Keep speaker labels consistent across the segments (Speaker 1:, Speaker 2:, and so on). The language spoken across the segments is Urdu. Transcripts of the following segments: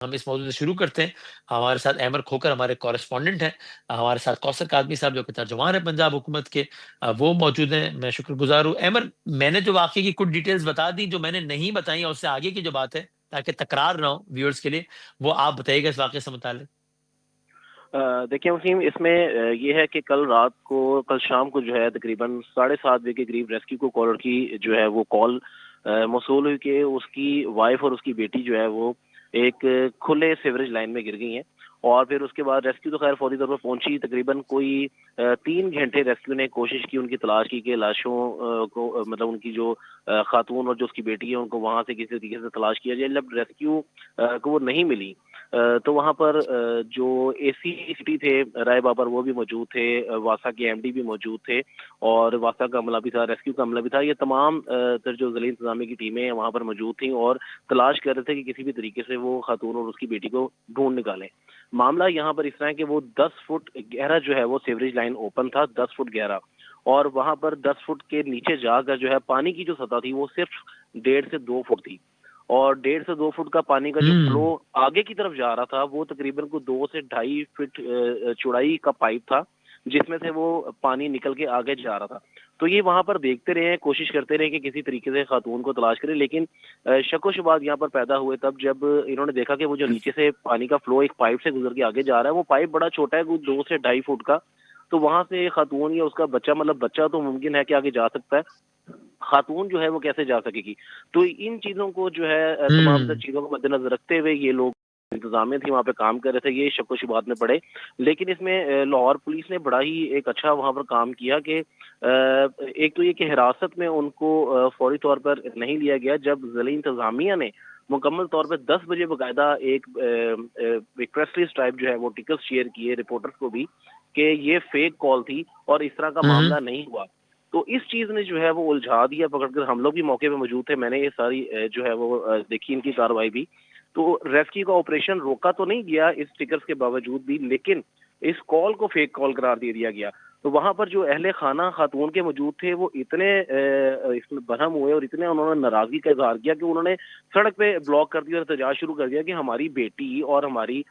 Speaker 1: ہم اس موضوع سے شروع کرتے ہیں. ہمارے ساتھ احمد کھوکر ہمارے کورسپونڈنٹ ہیں. ہمارے ساتھ کوثر کاظمی صاحب جو کہ ترجمان ہے پنجاب حکومت کے, وہ موجود ہیں. میں شکر گزار ہوں. احمد, میں نے جو واقعے کی کچھ ڈیٹیلز بتا دی, جو میں نے نہیں بتائی, اور اس سے آگے کی جو بات ہے تاکہ تکرار نہ ہو ویورز کے لیے, وہ آپ بتائیے گا اس واقعے سے متعلق.
Speaker 2: دیکھیں وسیم, اس میں یہ ہے کہ کل شام کو جو ہے تقریباً 7:30 بجے کے قریب ریسکیو کو کالر کی جو ہے وہ کال موصول ہوئی کہ اس کی وائف اور اس کی بیٹی جو ہے وہ ایک کھلے سیوریج لائن میں گر گئی ہیں. اور پھر اس کے بعد ریسکیو تو خیر فوری طور پر پہنچی. تقریباً کوئی 3 گھنٹے ریسکیو نے کوشش کی, ان کی تلاش کی کہ لاشوں کو مطلب ان کی جو خاتون اور جو اس کی بیٹی ہے ان کو وہاں سے کسی طریقے سے تلاش کیا جائے. جب ریسکیو کو وہ نہیں ملی تو وہاں پر جو اے سی سٹی تھے رائے بابر وہ بھی موجود تھے, واسا کے ایم ڈی بھی موجود تھے, اور واسا کا عملہ بھی تھا, ریسکیو کا عملہ بھی تھا. یہ تمام جو ضلعی انتظامیہ کی ٹیمیں ہیں وہاں پر موجود تھیں اور تلاش کر رہے تھے کہ کسی بھی طریقے سے وہ خاتون اور اس کی بیٹی کو ڈھونڈ نکالیں. معاملہ یہاں پر اس طرح ہے کہ وہ 10 فٹ گہرا جو ہے وہ سیوریج لائن اوپن تھا, 10 فٹ گہرا, اور وہاں پر 10 فٹ کے نیچے جا کر جو ہے پانی کی جو سطح تھی وہ صرف 1.5 سے 2 فٹ تھی. اور 1.5 سے 2 فٹ کا پانی کا جو فلو آگے کی طرف جا رہا تھا وہ تقریباً کو 2 سے 2.5 فٹ چوڑائی کا پائپ تھا جس میں سے وہ پانی نکل کے آگے جا رہا تھا. تو یہ وہاں پر دیکھتے رہے, کوشش کرتے رہے کہ کسی طریقے سے خاتون کو تلاش کریں, لیکن شک و شبہات یہاں پر پیدا ہوئے تب جب انہوں نے دیکھا کہ وہ جو نیچے سے پانی کا فلو ایک پائپ سے گزر کے آگے جا رہا ہے, وہ پائپ بڑا چھوٹا ہے, کوئی 2 سے 2.5 فٹ کا. تو وہاں سے خاتون یا اس کا بچہ, مطلب بچہ تو ممکن ہے کہ آگے جا سکتا ہے, خاتون جو ہے وہ کیسے جا سکے گی. تو ان چیزوں کو جو ہے تمام تر چیزوں کو مد نظر رکھتے ہوئے یہ لوگ انتظامیہ تھی وہاں پہ کام کر رہے تھے, یہ شک و شبہات میں پڑے. لیکن اس میں لاہور پولیس نے بڑا ہی ایک اچھا وہاں پر کام کیا کہ ایک تو یہ کہ حراست میں ان کو فوری طور پر نہیں لیا گیا. جب ضلعی انتظامیہ نے مکمل طور پہ 10 بجے باقاعدہ ایک پریس ریلیز ٹائپ جو ہے وہ ٹکٹس شیئر کیے رپورٹرز کو بھی کہ یہ فیک کال تھی اور اس طرح کا معاملہ نہیں ہوا, تو اس چیز نے جو ہے وہ الجھا دیا پکڑ کر. ہم لوگ بھی موقع پہ موجود تھے, میں نے یہ ساری جو ہے وہ دیکھی ان کی کارروائی بھی. تو ریسکیو کا آپریشن روکا تو نہیں گیا اس ٹکرز کے باوجود بھی, لیکن اس کال کو فیک کال قرار دے دیا گیا. تو وہاں پر جو اہل خانہ خاتون کے موجود تھے وہ اتنے اس میں برہم ہوئے اور اتنے انہوں نے ناراضگی کا اظہار کیا کہ انہوں نے سڑک پہ بلاک کر دیا اور احتجاج شروع کر دیا کہ ہماری بیٹی اور ہماری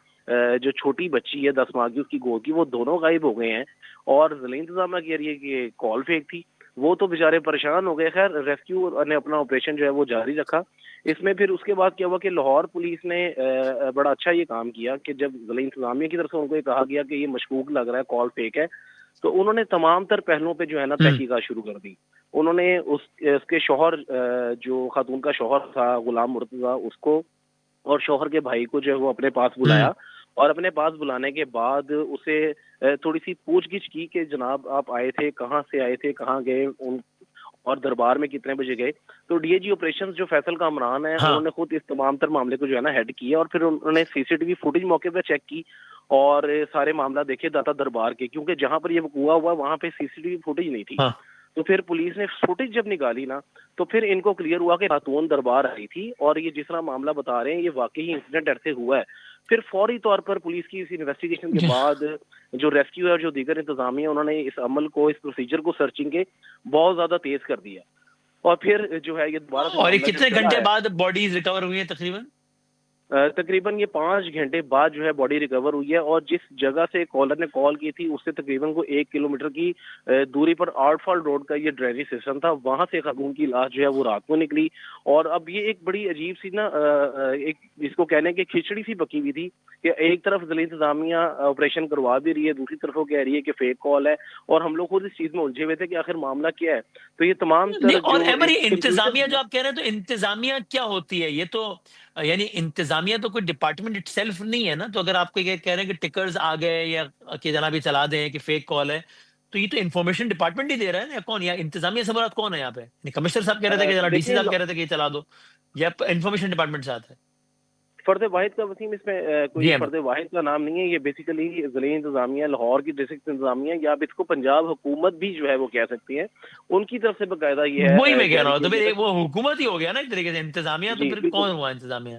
Speaker 2: جو چھوٹی بچی ہے 10 ماہ کی, اس کی گود کی, وہ دونوں غائب ہو گئے ہیں. اور ضلعی انتظامیہ کہہ رہی ہے کہ کال فیک تھی. وہ تو بیچارے پریشان ہو گئے. خیر ریسکیو نے اپنا آپریشن جو ہے وہ جاری رکھا. اس میں پھر اس کے بعد کیا ہوا کہ لاہور پولیس نے بڑا اچھا یہ کام کیا کہ جب ضلعی انتظامیہ کی طرف سے ان کو یہ کہا گیا کہ یہ مشکوک لگ رہا ہے, کال فیک ہے, تو انہوں نے تمام تر پہلوؤں پہ جو ہے نا تحقیقات شروع کر دی. انہوں نے اس کے شوہر جو خاتون کا شوہر تھا غلام مرتضیٰ, اس کو اور شوہر کے بھائی کو جو ہے وہ اپنے پاس بلایا, اور اپنے پاس بلانے کے بعد اسے تھوڑی سی پوچھ گچھ کی کہ جناب آپ آئے تھے, کہاں سے آئے تھے, کہاں گئے, اور دربار میں کتنے بجے گئے. تو ڈی اے جی آپریشنز جو فیصل کامران ہیں انہوں نے خود اس تمام تر معاملے کو جو ہے نا ہیڈ کیا, اور پھر انہوں نے سی سی ٹی وی فوٹیج موقع پہ چیک کی اور سارے معاملہ دیکھے داتا دربار کے, کیونکہ جہاں پر یہ وقوع ہوا وہاں پہ سی سی ٹی وی فوٹیج نہیں تھی. تو پھر پولیس نے فوٹیج جب نکالی نا تو پھر ان کو کلیئر ہوا کہ خاتون دربار آئی تھی, اور یہ جس طرح معاملہ بتا رہے ہیں یہ واقعی انسیڈنٹ ایسے ہوا ہے. پھر فوری طور پر پولیس کی اس انویسٹیگیشن کے بعد جو ریسکیو ہے اور جو دیگر انتظامیہ انہوں نے اس عمل کو, اس پروسیجر کو سرچنگ کے بہت زیادہ تیز کر دیا, اور پھر جو ہے یہ دوبارہ سے
Speaker 1: اور یہ
Speaker 2: معاملہ جو
Speaker 1: کتنے
Speaker 2: چلا
Speaker 1: گھنٹے
Speaker 2: ہے
Speaker 1: بعد باڈیز ریکور ہوئی ہیں تقریباً؟
Speaker 2: تقریباً یہ 5 گھنٹے بعد جو ہے باڈی ریکور ہوئی ہے. اور جس جگہ سے کالر نے کال کی تھی اس سے تقریباً کو 1 کلومیٹر کی دوری پر آرٹ فال روڈ کا یہ ڈرینیج سسٹم تھا, وہاں سے خاتون کی لاش جو ہے وہ رات کو نکلی. اور اب یہ ایک بڑی عجیب سی نا ایک جس کو کہنے کہ کھچڑی سی پکی ہوئی تھی کہ ایک طرف ضلعی انتظامیہ آپریشن کروا بھی رہی ہے, دوسری طرف وہ کہہ رہی ہے کہ فیک کال ہے, اور ہم لوگ خود اس چیز میں الجھے ہوئے تھے کہ آخر معاملہ کیا ہے. تو یہ تمام تر
Speaker 1: اور
Speaker 2: جو
Speaker 1: احمد, یہ
Speaker 2: ایک
Speaker 1: انتظامیہ جو آپ کہہ رہے ہیں, تو انتظامیہ کیا ہوتی ہے؟ یہ تو یعنی انتظامیہ تو کوئی ڈپارٹمنٹ اٹ سیلف نہیں ہے نا. تو اگر آپ کو یہ کہہ رہے ہیں کہ ٹکرز آ گئے یا کہ جناب یہ چلا دیں کہ فیک کال ہے, تو یہ تو انفارمیشن ڈپارٹمنٹ ہی دے رہا ہے نا, یا کون؟ یا انتظامیہ سے مراد کون ہے یہاں پہ؟ کمشنر صاحب کہہ رہے تھے کہ جناب ڈی سی
Speaker 2: دیکھیں
Speaker 1: صاحب کہہ رہے تھے کہ یہ چلا دو, یا انفارمیشن ڈپارٹمنٹ ساتھ ہے؟
Speaker 2: فرد واحد کا وسیم اس میں
Speaker 1: جی
Speaker 2: کوئی
Speaker 1: احمد.
Speaker 2: فرد واحد کا نام نہیں ہے. یہ بیسیکلی ضلعی انتظامیہ لاہور کی ڈسٹرکٹ انتظامیہ, یا اب اس کو پنجاب حکومت بھی جو ہے وہ کہہ سکتی ہیں, ان کی طرف سے باقاعدہ یہ
Speaker 1: وہی
Speaker 2: ہے
Speaker 1: میں کہہ رہا
Speaker 2: جاری
Speaker 1: ہوں,
Speaker 2: کیا
Speaker 1: تو
Speaker 2: گیا
Speaker 1: پھر
Speaker 2: تھا.
Speaker 1: وہ حکومت ہی ہو گیا نا ایک طریقے سے. انتظامیہ تو
Speaker 2: جی
Speaker 1: پھر
Speaker 2: بالکل,
Speaker 1: کون ہوا انتظامیہ؟